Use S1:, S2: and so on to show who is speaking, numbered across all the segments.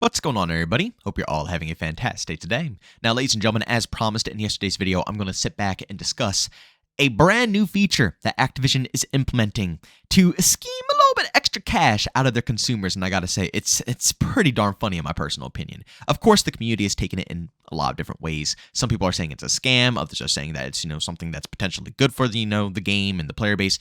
S1: What's going on, everybody? Hope you're all having a fantastic day today. Now, ladies and gentlemen, as promised in yesterday's video, I'm going to sit back and discuss a brand new feature that Activision is implementing to scheme a little bit extra cash out of their consumers, and I gotta say, it's pretty darn funny in my personal opinion. Of course, the community has taken it in a lot of different ways. Some people are saying it's a scam, others are saying that it's something that's potentially good for the game and the player base.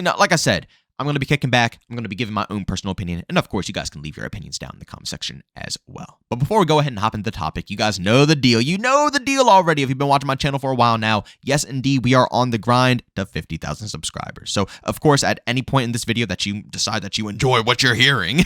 S1: Like I said, I'm going to be kicking back. I'm going to be giving my own personal opinion. And of course, you guys can leave your opinions down in the comment section as well. But before we go ahead and hop into the topic, you guys know the deal. You know the deal already if you've been watching my channel for a while now. Yes, indeed, we are on the grind to 50,000 subscribers. So, of course, at any point in this video that you decide that you enjoy what you're hearing,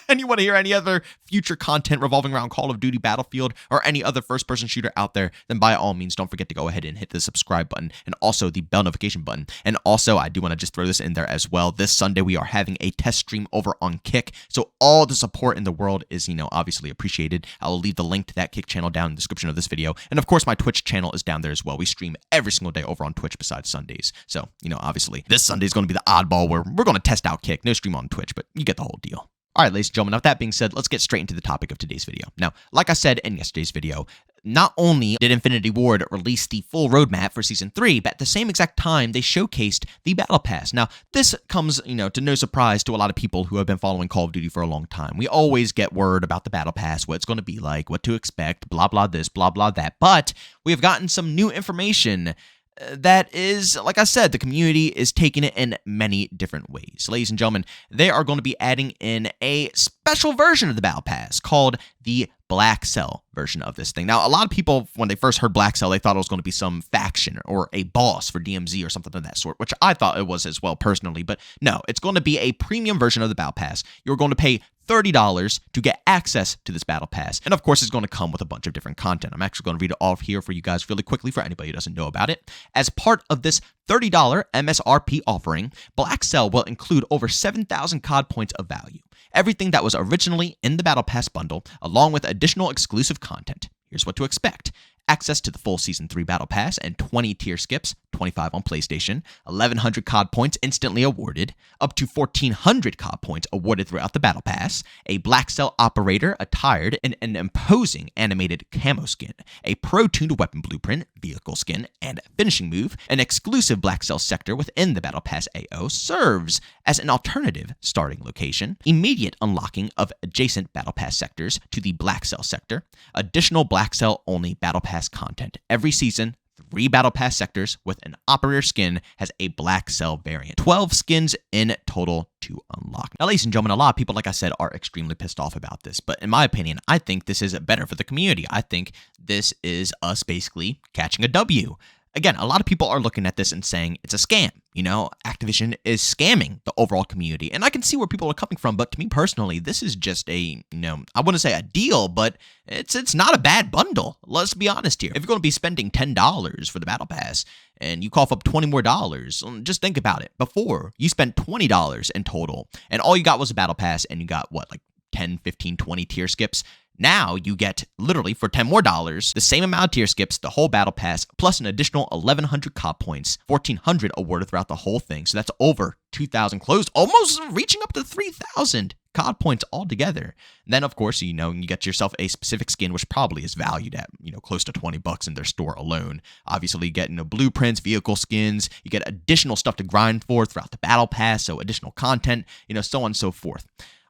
S1: and you want to hear any other future content revolving around Call of Duty Battlefield or any other first-person shooter out there, then by all means, don't forget to go ahead and hit the subscribe button and also the bell notification button. And also, I do want to just throw this in there as well. This Sunday, we are having a test stream over on Kick, so all the support in the world is, obviously appreciated. I will leave the link to that Kick channel down in the description of this video. And of course, my Twitch channel is down there as well. We stream every single day over on Twitch besides Sundays. So, obviously, this Sunday is going to be the oddball where we're going to test out Kick. No stream on Twitch, but you get the whole deal. All right, ladies and gentlemen, with that being said, let's get straight into the topic of today's video. Now, like I said in yesterday's video, not only did Infinity Ward release the full roadmap for Season 3, but at the same exact time, they showcased the Battle Pass. Now, this comes, to no surprise to a lot of people who have been following Call of Duty for a long time. We always get word about the Battle Pass, what it's going to be like, what to expect, blah, blah, this, blah, blah, that. But we have gotten some new information that is, like I said, the community is taking it in many different ways. Ladies and gentlemen, they are going to be adding in a special version of the Battle Pass called the Black Cell version of this thing. Now, a lot of people, when they first heard Black Cell, they thought it was going to be some faction or a boss for DMZ or something of that sort, which I thought it was as well personally. But no, it's going to be a premium version of the Battle Pass. You're going to pay $30 to get access to this Battle Pass. And of course, it's going to come with a bunch of different content. I'm actually going to read it off here for you guys really quickly for anybody who doesn't know about it. As part of this $30 MSRP offering, Black Cell will include over 7,000 COD points of value. Everything that was originally in the Battle Pass bundle, along with additional exclusive content. Here's what to expect. Access to the full Season 3 Battle Pass and 20 tier skips, 25 on PlayStation, 1,100 COD points instantly awarded, up to 1,400 COD points awarded throughout the Battle Pass, a Black Cell operator attired in an imposing animated camo skin, a pro-tuned weapon blueprint, vehicle skin, and finishing move, an exclusive Black Cell sector within the Battle Pass AO serves as an alternative starting location, immediate unlocking of adjacent Battle Pass sectors to the Black Cell sector, additional Black Cell only Battle Pass content. Every season, 3 Battle Pass sectors with an operator skin has a Black Cell variant. 12 skins in total to unlock. Now, ladies and gentlemen, a lot of people, like I said, are extremely pissed off about this. But in my opinion, I think this is better for the community. I think this is us basically catching a W. Again, a lot of people are looking at this and saying it's a scam. Activision is scamming the overall community. And I can see where people are coming from, but to me personally, this is just a, I wouldn't say a deal, but it's not a bad bundle. Let's be honest here. If you're going to be spending $10 for the Battle Pass and you cough up $20 more, just think about it. Before, you spent $20 in total, and all you got was a Battle Pass, and you got, 10, 15, 20 tier skips. Now you get, literally, for $10 more, the same amount of tier skips, the whole Battle Pass, plus an additional 1,100 COD points, 1,400 awarded throughout the whole thing. So that's over 2,000 closed, almost reaching up to 3,000 COD points altogether. And then, of course, you get yourself a specific skin, which probably is valued at, close to $20 in their store alone. Obviously, you get, blueprints, vehicle skins, you get additional stuff to grind for throughout the Battle Pass, so additional content, so on and so forth.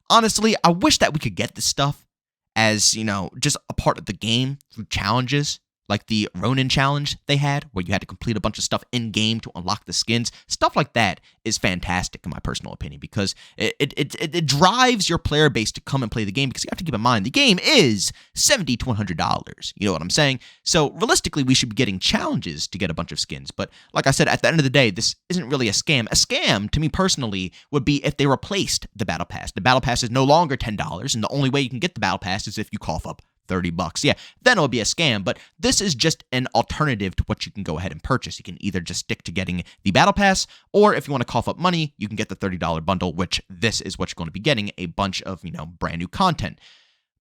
S1: Honestly, I wish that we could get this stuff as, just a part of the game through challenges, like the Ronin challenge they had, where you had to complete a bunch of stuff in-game to unlock the skins. Stuff like that is fantastic, in my personal opinion, because it drives your player base to come and play the game, because you have to keep in mind, the game is $70 to $100. You know what I'm saying? So, realistically, we should be getting challenges to get a bunch of skins. But, like I said, at the end of the day, this isn't really a scam. A scam, to me personally, would be if they replaced the Battle Pass. The Battle Pass is no longer $10, and the only way you can get the Battle Pass is if you cough up $30. Yeah, then it'll be a scam, but this is just an alternative to what you can go ahead and purchase. You can either just stick to getting the Battle Pass, or if you want to cough up money, you can get the $30 bundle, which this is what you're going to be getting, a bunch of, brand new content.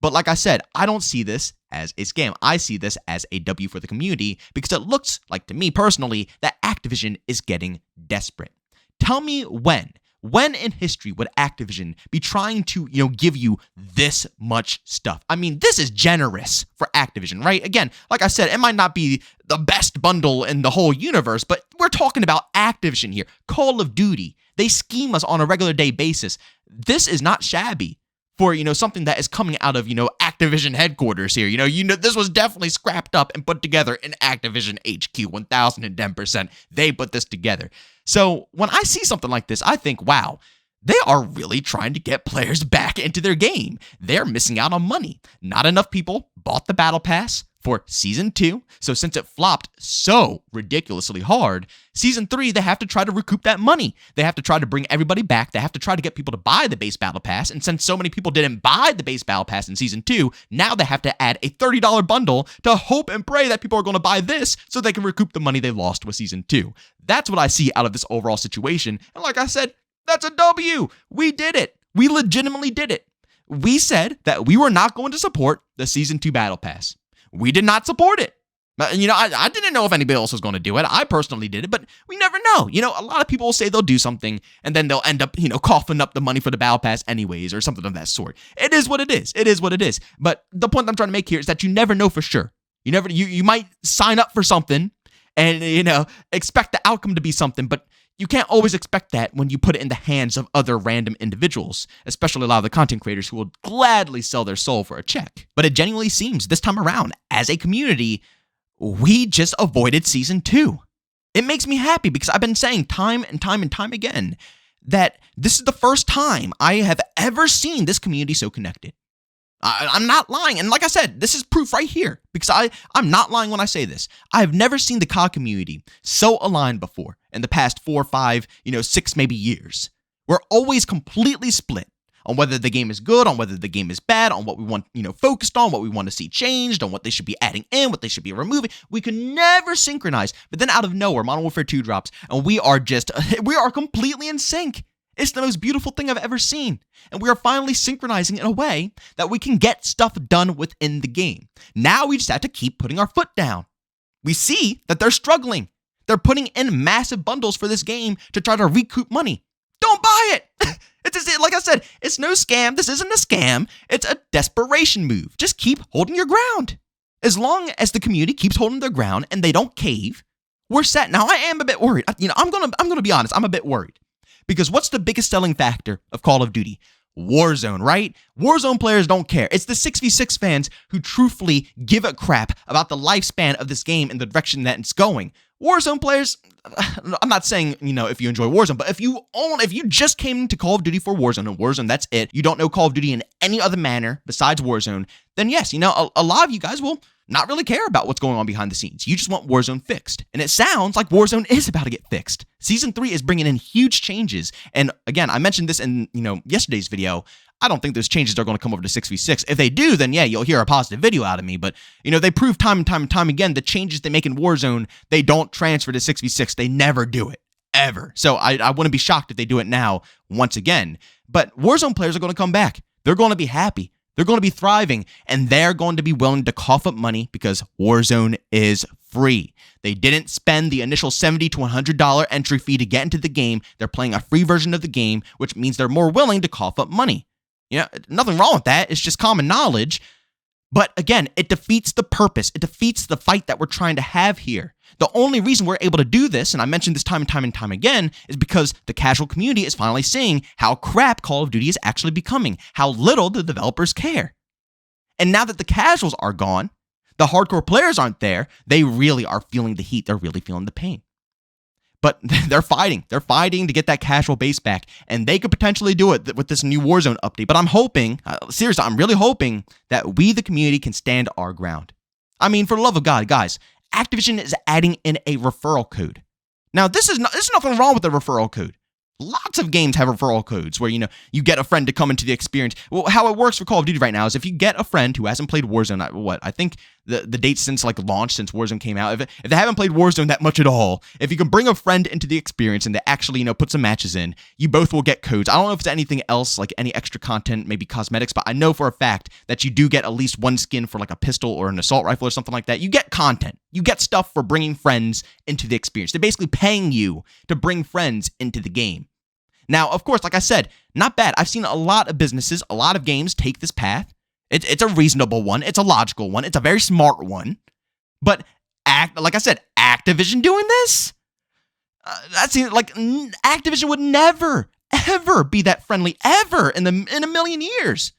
S1: But like I said, I don't see this as a scam. I see this as a W for the community, because it looks like, to me personally, that Activision is getting desperate. Tell me when When in history would Activision be trying to, give you this much stuff? I mean, this is generous for Activision, right? Again, like I said, it might not be the best bundle in the whole universe, but we're talking about Activision here. Call of Duty. They scheme us on a regular day basis. This is not shabby for, something that is coming out of, Activision headquarters here. This was definitely scrapped up and put together in Activision HQ, 1010%. They put this together. So when I see something like this, I think, wow, they are really trying to get players back into their game. They're missing out on money. Not enough people bought the Battle Pass for Season 2, so since it flopped so ridiculously hard, Season 3, they have to try to recoup that money. They have to try to bring everybody back. They have to try to get people to buy the base Battle Pass, and since so many people didn't buy the base Battle Pass in Season 2, now they have to add a $30 bundle to hope and pray that people are going to buy this so they can recoup the money they lost with Season 2. That's what I see out of this overall situation, and like I said, that's a W. We did it. We legitimately did it. We said that we were not going to support the Season 2 Battle Pass. We did not support it. I didn't know if anybody else was going to do it. I personally did it, but we never know. A lot of people will say they'll do something, and then they'll end up, coughing up the money for the Battle Pass anyways, or something of that sort. It is what it is. It is what it is. But the point I'm trying to make here is that you never know for sure. You might sign up for something and, expect the outcome to be something, but you can't always expect that when you put it in the hands of other random individuals, especially a lot of the content creators who will gladly sell their soul for a check. But it genuinely seems this time around, as a community, we just avoided Season 2. It makes me happy because I've been saying time and time and time again that this is the first time I have ever seen this community so connected. I'm not lying. And like I said, this is proof right here because I'm not lying when I say this. I've never seen the COD community so aligned before in the past 4, 5, 6 maybe years. We're always completely split on whether the game is good, on whether the game is bad, on what we want, focused on, what we want to see changed, on what they should be adding in, what they should be removing. We can never synchronize. But then out of nowhere, Modern Warfare 2 drops, and we are completely in sync. It's the most beautiful thing I've ever seen. And we are finally synchronizing in a way that we can get stuff done within the game. Now we just have to keep putting our foot down. We see that they're struggling. They're putting in massive bundles for this game to try to recoup money. Don't buy it. Like I said, it's no scam. This isn't a scam. It's a desperation move. Just keep holding your ground. As long as the community keeps holding their ground and they don't cave, we're set. Now I am a bit worried. I'm gonna be honest. I'm a bit worried. Because what's the biggest selling factor of Call of Duty? Warzone, right? Warzone players don't care. It's the 6v6 fans who truthfully give a crap about the lifespan of this game and the direction that it's going. Warzone players, I'm not saying, if you enjoy Warzone, but if you just came into Call of Duty for Warzone and Warzone, that's it, you don't know Call of Duty in any other manner besides Warzone, then yes, a lot of you guys will not really care about what's going on behind the scenes. You just want Warzone fixed. And it sounds like Warzone is about to get fixed. Season 3 is bringing in huge changes. And again, I mentioned this in, yesterday's video. I don't think those changes are going to come over to 6v6. If they do, then yeah, you'll hear a positive video out of me. But, they prove time and time and time again, the changes they make in Warzone, they don't transfer to 6v6. They never do it. Ever. So I wouldn't be shocked if they do it now once again. But Warzone players are going to come back. They're going to be happy. They're going to be thriving, and they're going to be willing to cough up money because Warzone is free. They didn't spend the initial $70 to $100 entry fee to get into the game. They're playing a free version of the game, which means they're more willing to cough up money. Nothing wrong with that. It's just common knowledge. But again, it defeats the purpose. It defeats the fight that we're trying to have here. The only reason we're able to do this, and I mentioned this time and time and time again, is because the casual community is finally seeing how crap Call of Duty is actually becoming, how little the developers care. And now that the casuals are gone, the hardcore players aren't there, they really are feeling the heat, they're really feeling the pain. But they're fighting. They're fighting to get that casual base back, and they could potentially do it with this new Warzone update. But I'm hoping, seriously, I'm really hoping that we, the community, can stand our ground. I mean, for the love of God, guys, Activision is adding in a referral code. Now, there's nothing wrong with the referral code. Lots of games have referral codes where, you get a friend to come into the experience. Well, how it works for Call of Duty right now is if you get a friend who hasn't played Warzone, I think the date since launch, since Warzone came out, if they haven't played Warzone that much at all, if you can bring a friend into the experience and they actually, put some matches in, you both will get codes. I don't know if it's anything else, like any extra content, maybe cosmetics, but I know for a fact that you do get at least one skin for like a pistol or an assault rifle or something like that. You get content. You get stuff for bringing friends into the experience. They're basically paying you to bring friends into the game. Now, of course, like I said, not bad. I've seen a lot of businesses, a lot of games take this path. It's a reasonable one. It's a logical one. It's a very smart one. But like I said, Activision doing this? That seems like Activision would never, ever be that friendly, ever in a million years.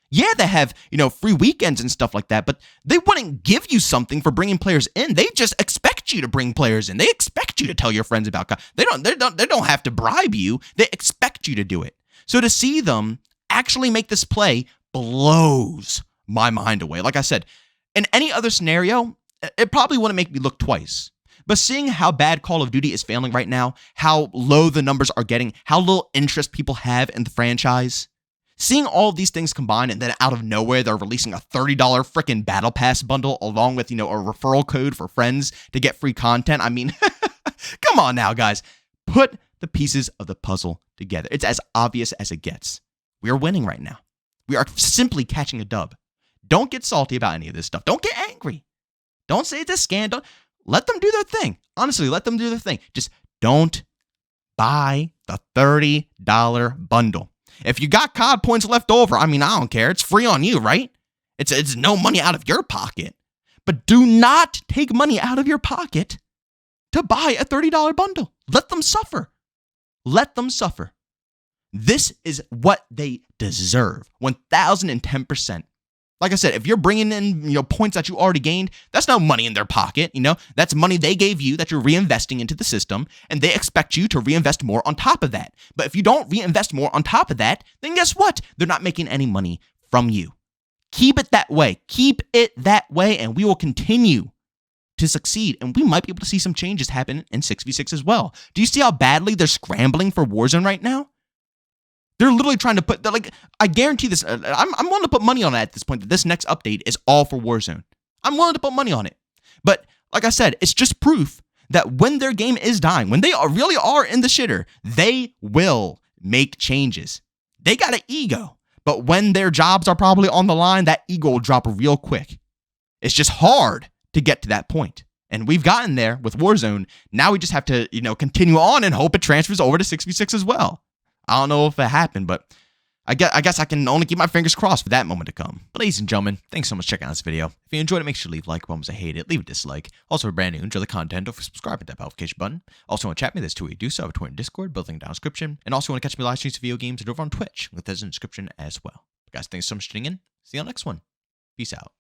S1: Yeah, they have, free weekends and stuff like that, but they wouldn't give you something for bringing players in. They just expect you to bring players in. They expect you to tell your friends about God. They don't have to bribe you. They expect you to do it. So to see them actually make this play blows my mind away. Like I said, in any other scenario, it probably wouldn't make me look twice. But seeing how bad Call of Duty is failing right now, how low the numbers are getting, how little interest people have in the franchise, seeing all of these things combined, and then out of nowhere, they're releasing a $30 freaking Battle Pass bundle along with, a referral code for friends to get free content. I mean, come on now, guys. Put the pieces of the puzzle together. It's as obvious as it gets. We are winning right now. We are simply catching a dub. Don't get salty about any of this stuff. Don't get angry. Don't say it's a scandal. Let them do their thing. Honestly, let them do their thing. Just don't buy the $30 bundle. If you got COD points left over, I don't care. It's free on you, right? It's no money out of your pocket. But do not take money out of your pocket to buy a $30 bundle. Let them suffer. Let them suffer. This is what they deserve. 1,010%. Like I said, if you're bringing in, points that you already gained, that's no money in their pocket. That's money they gave you that you're reinvesting into the system, and they expect you to reinvest more on top of that. But if you don't reinvest more on top of that, then guess what? They're not making any money from you. Keep it that way. Keep it that way, and we will continue to succeed, and we might be able to see some changes happen in 6v6 as well. Do you see how badly they're scrambling for Warzone right now? They're literally trying to put, I guarantee this, I'm willing to put money on it at this point, that this next update is all for Warzone. I'm willing to put money on it. But like I said, it's just proof that when their game is dying, when they really are in the shitter, they will make changes. They got an ego. But when their jobs are probably on the line, that ego will drop real quick. It's just hard to get to that point. And we've gotten there with Warzone. Now we just have to, continue on and hope it transfers over to 6v6 as well. I don't know if it happened, but I guess I can only keep my fingers crossed for that moment to come. But ladies and gentlemen, thanks so much for checking out this video. If you enjoyed it, make sure to leave a like. If you hate it, leave a dislike. Also, if you're brand new, enjoy the content, don't forget to subscribe and that notification button. Also, want to chat with me, there's two ways to do so. I have a Twitter and Discord, both linked down in the description. And also, want to catch me live streams of video games and over on Twitch, with those in the description as well. But guys, thanks so much for tuning in. See you on the next one. Peace out.